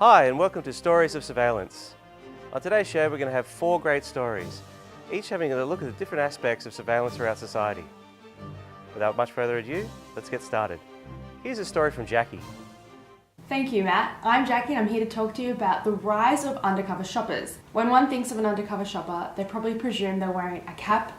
Hi and welcome to Stories of Surveillance. On today's show we're going to have 4 great stories, each having a look at the different aspects of surveillance throughout society. Without much further ado, let's get started. Here's a story from Jackie. Thank you, Matt. I'm Jackie and I'm here to talk to you about the rise of undercover shoppers. When one thinks of an undercover shopper, they probably presume they're wearing a cap,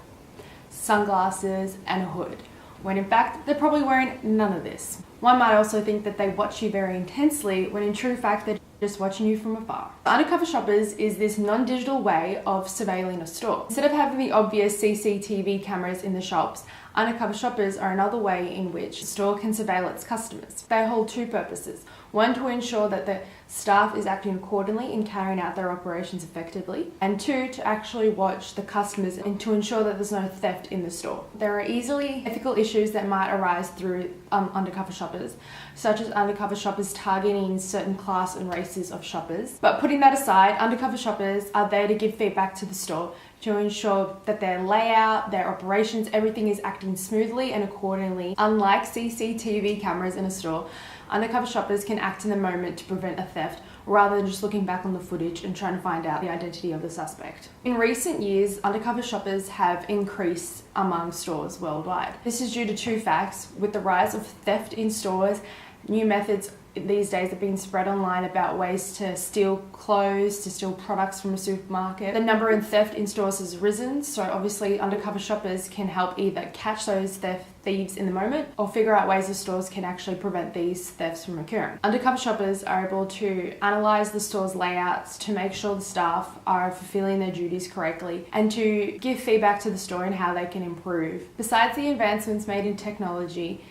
sunglasses and a hood, when in fact they're probably wearing none of this. One might also think that they watch you very intensely, when in true fact they're just watching you from afar. Undercover shoppers is this non-digital way of surveilling a store. Instead of having the obvious CCTV cameras in the shops, undercover shoppers are another way in which a store can surveil its customers. They hold 2 purposes. One, to ensure that the staff is acting accordingly in carrying out their operations effectively, and 2, to actually watch the customers and to ensure that there's no theft in the store. There are easily ethical issues that might arise through undercover shoppers, such as undercover shoppers targeting certain class and races of shoppers. But putting that aside, undercover shoppers are there to give feedback to the store to ensure that their layout, their operations, everything is acting smoothly and accordingly. Unlike CCTV cameras in a store, undercover shoppers can act in the moment to prevent a theft rather than just looking back on the footage and trying to find out the identity of the suspect. In recent years, undercover shoppers have increased among stores worldwide. This is due to 2 facts. With the rise of theft in stores, new methods these days are being spread online about ways to steal clothes, to steal products from a supermarket. The number of theft in stores has risen, so obviously undercover shoppers can help either catch those thieves in the moment or figure out ways the stores can actually prevent these thefts from occurring. Undercover shoppers are able to analyse the store's layouts to make sure the staff are fulfilling their duties correctly and to give feedback to the store on how they can improve. Besides the advancements made in technology,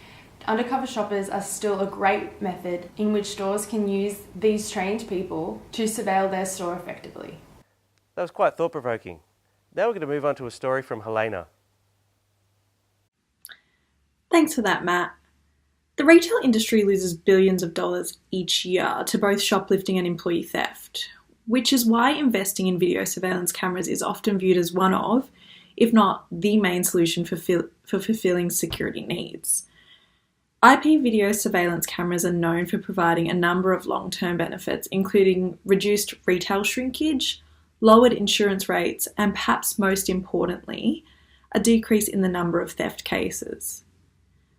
undercover shoppers are still a great method in which stores can use these trained people to surveil their store effectively. That was quite thought-provoking. Now we're going to move on to a story from Helena. Thanks for that, Matt. The retail industry loses billions of dollars each year to both shoplifting and employee theft, which is why investing in video surveillance cameras is often viewed as one of, if not the main solution for fulfilling security needs. IP video surveillance cameras are known for providing a number of long-term benefits, including reduced retail shrinkage, lowered insurance rates, and perhaps most importantly, a decrease in the number of theft cases.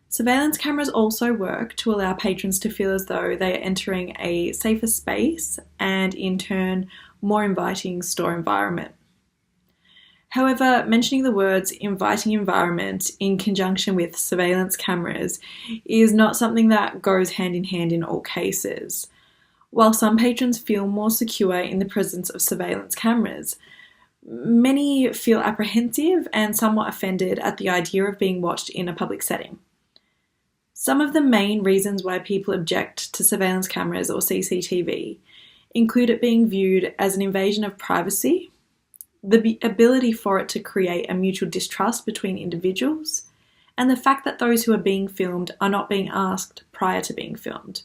Surveillance cameras also work to allow patrons to feel as though they are entering a safer space and, in turn, more inviting store environment. However, mentioning the words inviting environment in conjunction with surveillance cameras is not something that goes hand in hand in all cases. While some patrons feel more secure in the presence of surveillance cameras, many feel apprehensive and somewhat offended at the idea of being watched in a public setting. Some of the main reasons why people object to surveillance cameras or CCTV include it being viewed as an invasion of privacy, the ability for it to create a mutual distrust between individuals, and the fact that those who are being filmed are not being asked prior to being filmed.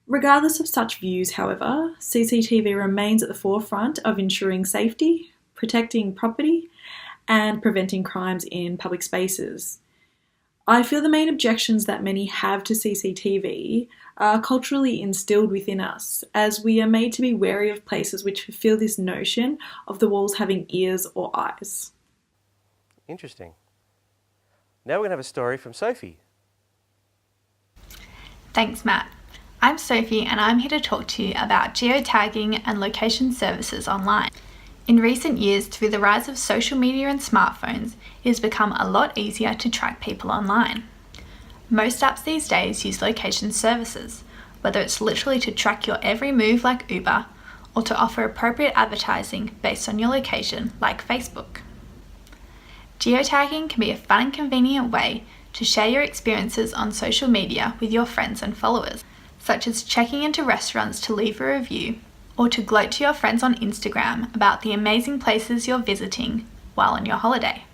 Regardless of such views, however, CCTV remains at the forefront of ensuring safety, protecting property, and preventing crimes in public spaces. I feel the main objections that many have to CCTV are culturally instilled within us, as we are made to be wary of places which fulfill this notion of the walls having ears or eyes. Interesting. Now we're going to have a story from Sophie. Thanks, Matt. I'm Sophie and I'm here to talk to you about geotagging and location services online. In recent years, through the rise of social media and smartphones, it has become a lot easier to track people online. Most apps these days use location services, whether it's literally to track your every move like Uber, or to offer appropriate advertising based on your location like Facebook. Geotagging can be a fun and convenient way to share your experiences on social media with your friends and followers, such as checking into restaurants to leave a review, or to gloat to your friends on Instagram about the amazing places you're visiting while on your holiday.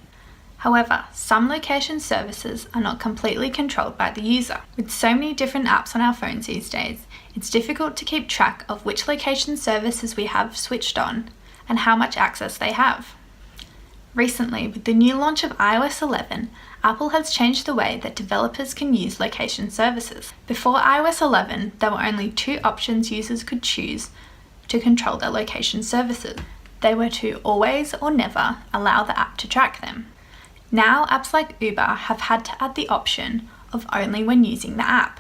However, some location services are not completely controlled by the user. With so many different apps on our phones these days, it's difficult to keep track of which location services we have switched on and how much access they have. Recently, with the new launch of iOS 11, Apple has changed the way that developers can use location services. Before iOS 11, there were only two options users could choose to control their location services. They were to always or never allow the app to track them. Now, apps like Uber have had to add the option of only when using the app.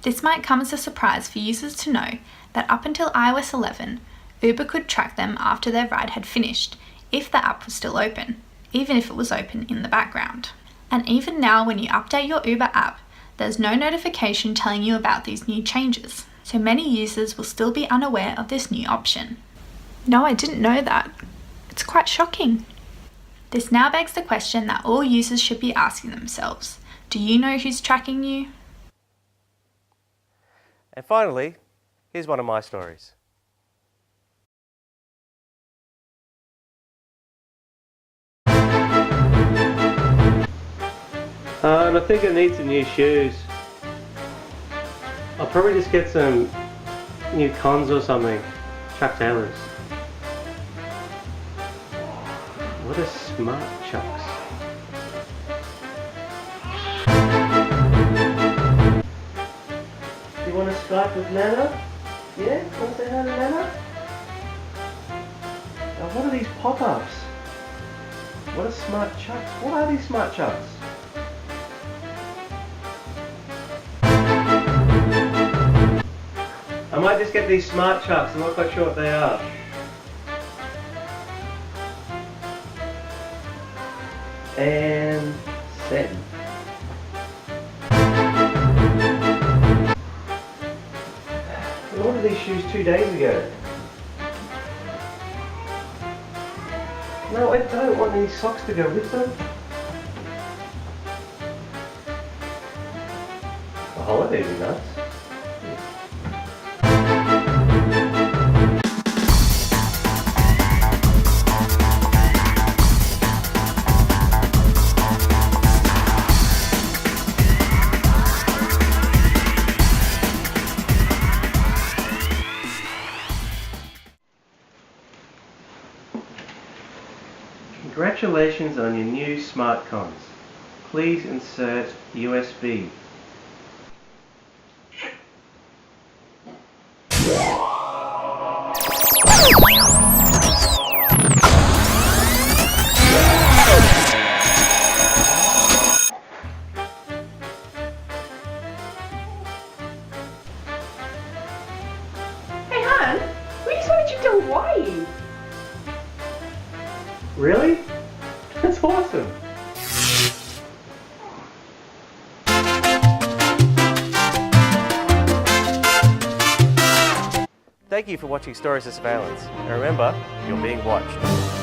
This might come as a surprise for users to know that up until iOS 11, Uber could track them after their ride had finished, if the app was still open, even if it was open in the background. And even now, when you update your Uber app, there's no notification telling you about these new changes, so many users will still be unaware of this new option. No, I didn't know that. It's quite shocking. This now begs the question that all users should be asking themselves. Do you know who's tracking you? And finally, here's one of my stories. I think I need some new shoes. I'll probably just get some new Cons or something. Chuck Taylors. What a smart chucks. You want to Skype with Nana? Yeah? Want to say hi to Nana? Now what are these pop-ups? What a smart chucks. What are these smart chucks? I might just get these smart chucks, I'm not quite sure what they are. And send. I ordered these shoes 2 days ago. No, I don't want any socks to go with them. The holidays are nuts. Congratulations on your new smart cons. Please insert USB. Hey, hon, we just wanted you to Hawaii. Really? That's awesome. Thank you for watching Stories of Surveillance. And remember, you're being watched.